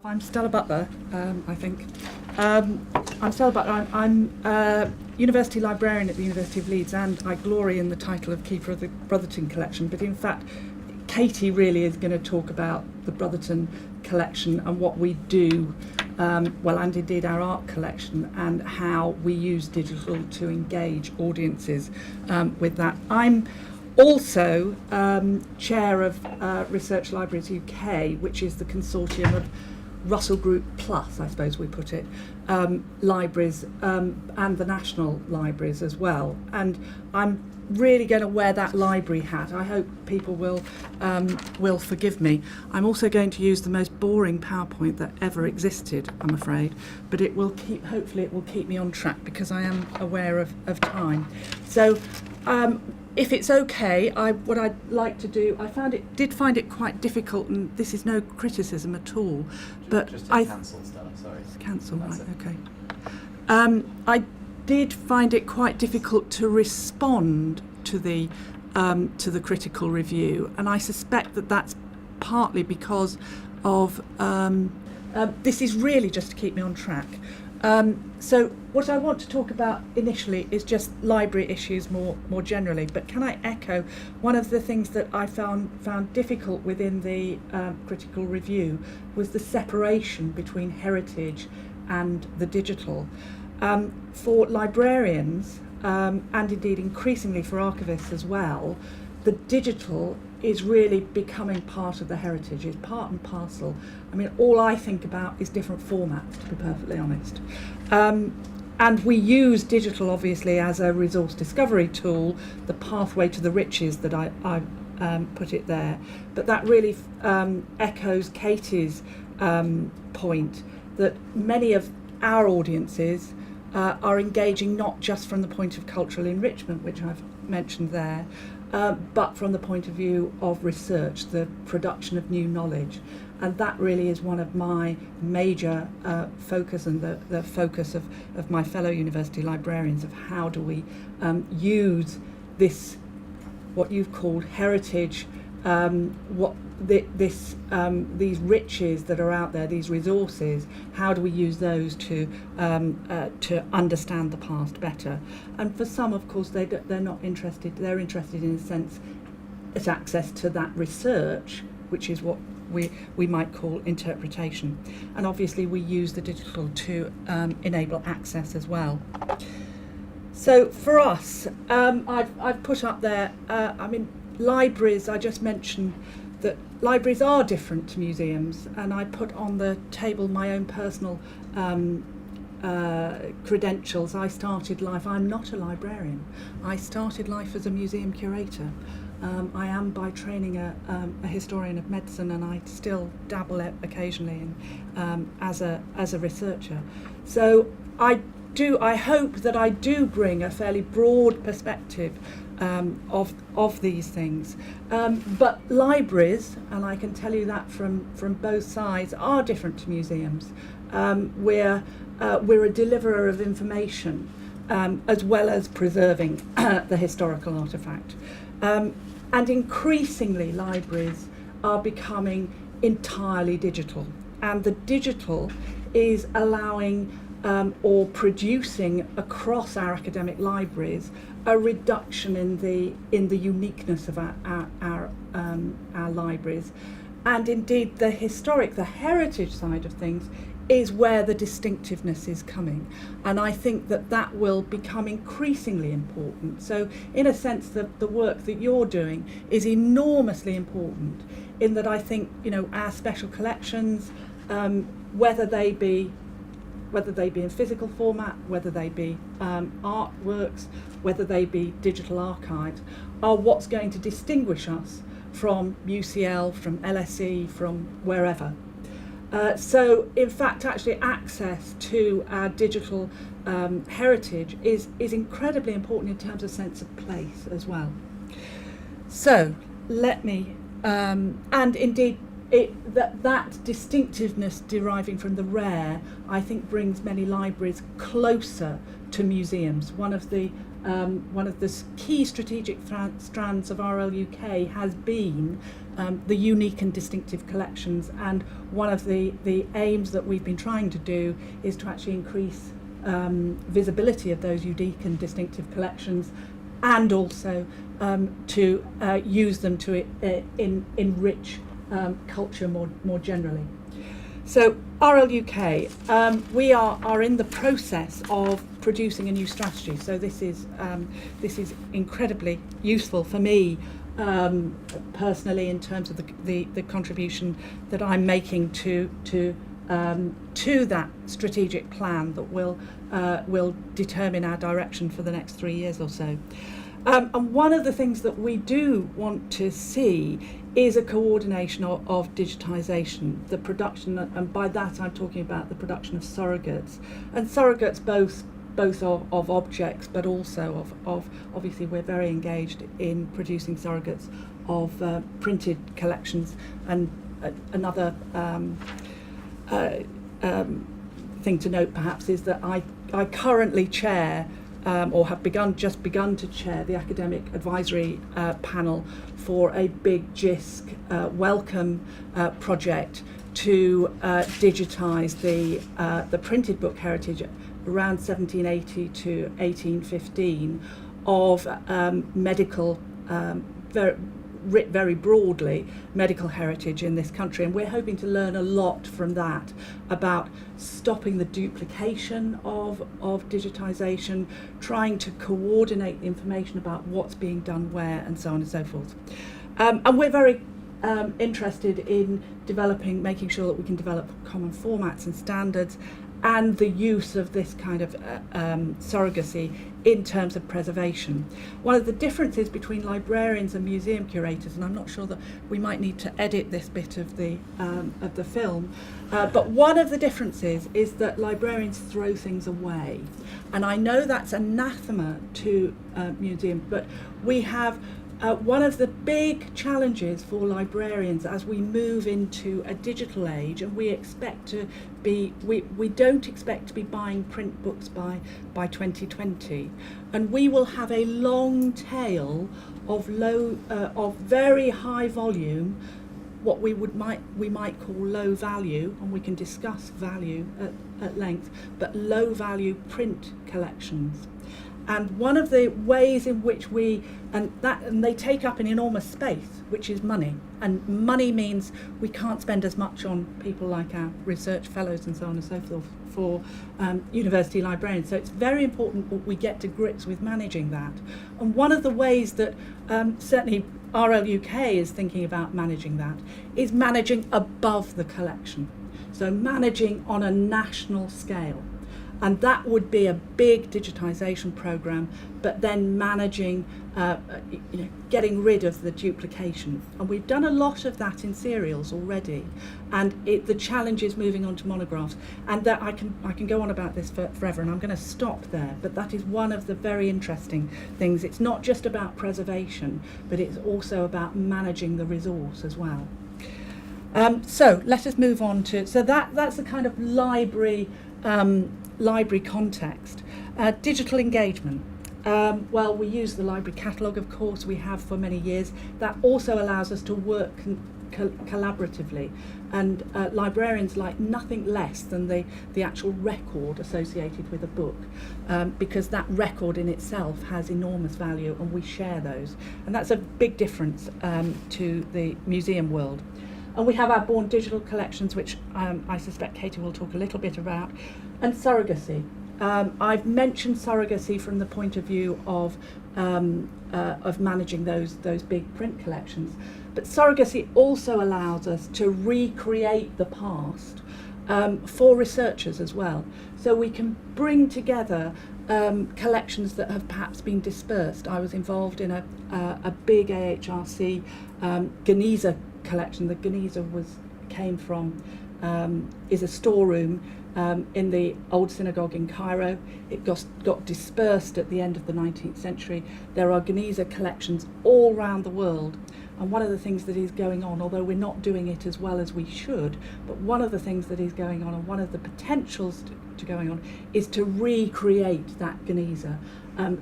I'm Stella Butler, I think. I'm Stella Butler. I'm University Librarian at the University of Leeds, and I glory in the title of Keeper of the Brotherton Collection. But in fact, Katie really is going to talk about the Brotherton Collection and what we do, and indeed our art collection, and how we use digital to engage audiences with that. I'm also chair of Research Libraries UK, which is the consortium of Russell Group Plus, I suppose we put it, libraries and the national libraries as well. And I'm really going to wear that library hat. I hope people will forgive me. I'm also going to use the most boring PowerPoint that ever existed, I'm afraid, but hopefully it will keep me on track because I am aware of time. So if it's okay, what I'd like to do, did find it quite difficult, and this is no criticism at all, but just cancel, Stella, sorry. Cancel, right, okay. I did find it quite difficult to respond to the critical review, and I suspect that that's partly because of this is really just to keep me on track. So what I want to talk about initially is just library issues more generally, but can I echo one of the things that I found difficult within the critical review was the separation between heritage and the digital. For librarians, and indeed increasingly for archivists as well, the digital is really becoming part of the heritage, is part and parcel. I mean, all I think about is different formats, to be perfectly honest. And we use digital, obviously, as a resource discovery tool, the pathway to the riches that I put it there. But that really echoes Katie's point that many of our audiences are engaging not just from the point of cultural enrichment, which I've mentioned there, but from the point of view of research, the production of new knowledge. And that really is one of my major focus, and the focus of my fellow university librarians, of how do we use this, what you've called heritage, these riches that are out there, these resources, how do we use those to understand the past better? And for some, of course, they're not interested. They're interested in a sense at access to that research, which is what we might call interpretation. And obviously, we use the digital to enable access as well. So for us, I've put up there. Libraries. I just mentioned that libraries are different to museums, and I put on the table my own personal credentials. I started life, I'm not a librarian, I started life as a museum curator. I am by training a historian of medicine, and I still dabble occasionally as a researcher. So I hope that I do bring a fairly broad perspective of these things. But libraries, and I can tell you that from both sides, are different to museums. We're a deliverer of information as well as preserving the historical artefact. And increasingly libraries are becoming entirely digital. And the digital is allowing or producing across our academic libraries a reduction in the uniqueness of our libraries, and indeed the heritage side of things is where the distinctiveness is coming, and I think that will become increasingly important. So in a sense, the work that you're doing is enormously important, in that I think our special collections, whether they be in physical format, whether they be artworks, whether they be digital archives, are what's going to distinguish us from UCL, from LSE, from wherever. So in fact, actually access to our digital heritage is incredibly important in terms of sense of place as well. So let me, and indeed, that distinctiveness deriving from the rare, I think, brings many libraries closer to museums. One of the one of the key strategic strands of RLUK has been the unique and distinctive collections, and one of the aims that we've been trying to do is to actually increase visibility of those unique and distinctive collections, and also to use them to enrich culture more generally. So RLUK, we are in the process of producing a new strategy. So this is incredibly useful for me personally, in terms of the contribution that I'm making to that strategic plan that will determine our direction for the next 3 years or so. And one of the things that we do want to see is a coordination of digitisation, the production, and by that I'm talking about the production of surrogates, and surrogates both of objects, but also of obviously we're very engaged in producing surrogates of printed collections. And another thing to note perhaps is that I currently chair or have just begun to chair the academic advisory panel for a big JISC welcome project to digitise the printed book heritage around 1780 to 1815 of medical, very broadly, medical heritage in this country. And we're hoping to learn a lot from that about stopping the duplication of digitisation, trying to coordinate the information about what's being done where, and so on and so forth. And we're very interested in making sure that we can develop common formats and standards, and the use of this kind of surrogacy in terms of preservation. One of the differences between librarians and museum curators, and I'm not sure that we might need to edit this bit of the film, but one of the differences is that librarians throw things away. And I know that's anathema to museums, but we have one of the big challenges for librarians as we move into a digital age, and we don't expect to be buying print books by 2020, and we will have a long tail of very high volume, what we might call low value, and we can discuss value at length, but low value print collections. And one of the ways in which and they take up an enormous space, which is money. And money means we can't spend as much on people like our research fellows and so on and so forth for university librarians. So it's very important that we get to grips with managing that. And one of the ways that certainly RLUK is thinking about managing that is managing above the collection. So managing on a national scale. And that would be a big digitisation programme, but then managing, getting rid of the duplication. And we've done a lot of that in serials already, and the challenge is moving on to monographs. And that I can go on about this forever, and I'm going to stop there. But that is one of the very interesting things. It's not just about preservation, but it's also about managing the resource as well. So let us move on to, so that's the kind of library context. Digital engagement. Well, we use the library catalogue, of course, we have for many years. That also allows us to work collaboratively, and librarians like nothing less than the actual record associated with a book, because that record in itself has enormous value, and we share those. And that's a big difference to the museum world. And we have our Born Digital collections, which I suspect Katie will talk a little bit about, and surrogacy. I've mentioned surrogacy from the point of view of managing those big print collections, but surrogacy also allows us to recreate the past for researchers as well. So we can bring together collections that have perhaps been dispersed. I was involved in a big AHRC Geniza collection. The Geniza is a storeroom in the old synagogue in Cairo. It got dispersed at the end of the 19th century. There are Geniza collections all around the world, and one of the things that is going on, although we're not doing it as well as we should, but one of the things that is going on, and one of the potentials to going on, is to recreate that Geniza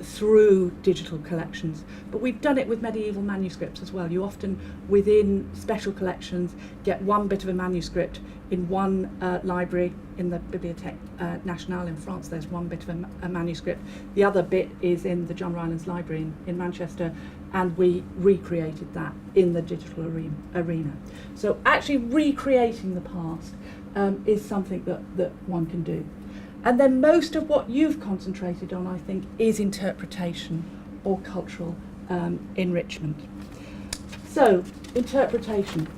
through digital collections. But we've done it with medieval manuscripts as well. You often, within special collections, get one bit of a manuscript in one library. In the Bibliothèque Nationale in France, there's one bit of a manuscript. The other bit is in the John Rylands Library in Manchester, and we recreated that in the digital arena. So actually recreating the past is something that one can do. And then most of what you've concentrated on, I think, is interpretation or cultural enrichment. So, interpretation.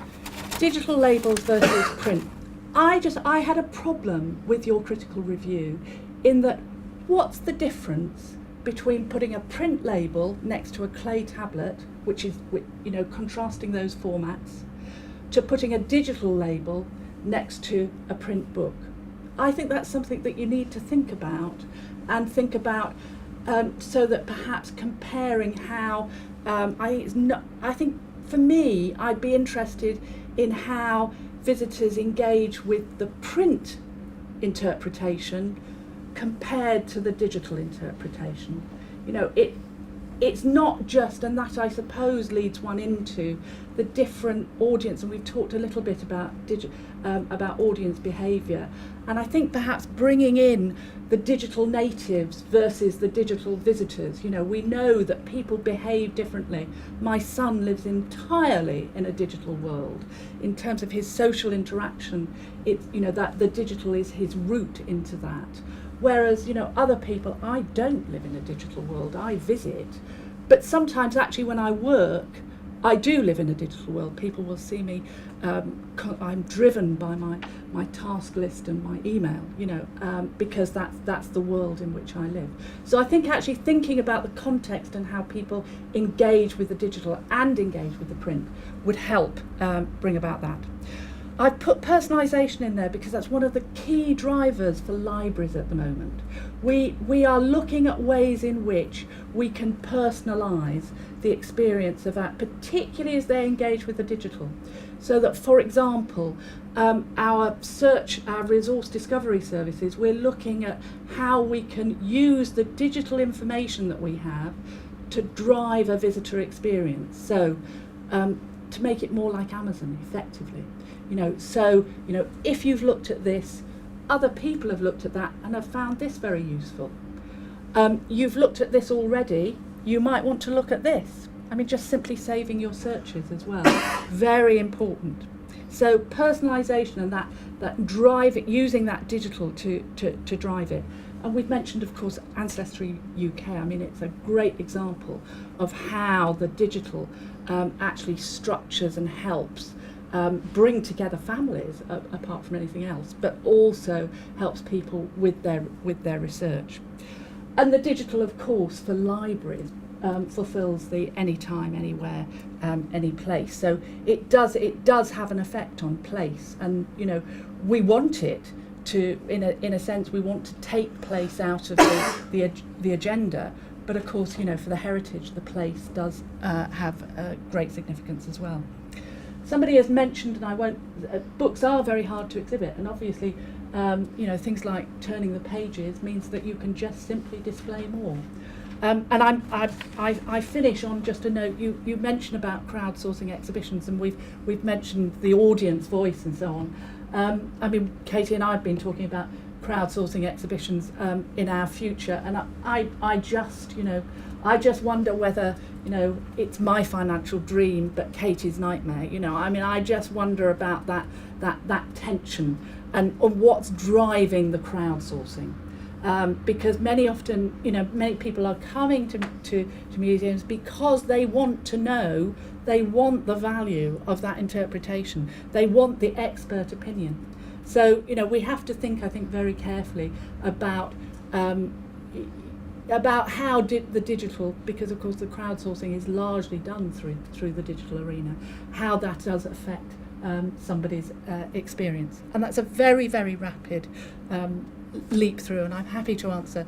Digital labels versus print. I had a problem with your critical review in that what's the difference between putting a print label next to a clay tablet, which is, contrasting those formats, to putting a digital label next to a print book? I think that's something that you need to think about, so that perhaps comparing how, I think for me, I'd be interested in how visitors engage with the print interpretation compared to the digital interpretation. It's not just, and that I suppose leads one into the different audience, and we've talked a little bit about audience behaviour, and I think perhaps bringing in the digital natives versus the digital visitors. We know that people behave differently. My son lives entirely in a digital world. In terms of his social interaction, it's that the digital is his route into that. Whereas, other people, I don't live in a digital world, I visit. But sometimes actually when I work, I do live in a digital world. People will see me, I'm driven by my task list and my email, because that's the world in which I live. So I think actually thinking about the context and how people engage with the digital and engage with the print would help bring about that. I put personalisation in there because that's one of the key drivers for libraries at the moment. We are looking at ways in which we can personalise the experience of that, particularly as they engage with the digital. So that, for example, our resource discovery services, we're looking at how we can use the digital information that we have to drive a visitor experience. So to make it more like Amazon, effectively. If you've looked at this, other people have looked at that and have found this very useful. You've looked at this already, you might want to look at this. Just simply saving your searches as well. Very important. So personalisation and that drive it, using that digital to drive it. And we've mentioned, of course, Ancestry UK. It's a great example of how the digital actually structures and helps bring together families, apart from anything else, but also helps people with their research. And the digital, of course, for libraries fulfills the anytime, anywhere, any place. So it does have an effect on place, and we want it to, in a sense, we want to take place out of the agenda. But of course, for the heritage, the place does have great significance as well. Somebody has mentioned, and I won't, books are very hard to exhibit, and obviously, things like turning the pages means that you can just simply display more. And I finish on just a note. You mentioned about crowdsourcing exhibitions, and we've mentioned the audience voice and so on. Katie and I have been talking about crowdsourcing exhibitions in our future, and I just wonder whether it's my financial dream but Katie's nightmare. I just wonder about that tension and what's driving the crowdsourcing. Because many people are coming to museums because they want to know, they want the value of that interpretation, they want the expert opinion. So we have to think, I think, very carefully about how the digital, because of course the crowdsourcing is largely done through the digital arena, how that does affect somebody's experience. And that's a very, very rapid leap through, and I'm happy to answer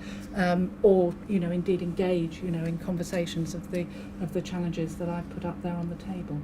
or indeed engage in conversations of the challenges that I've put up there on the table.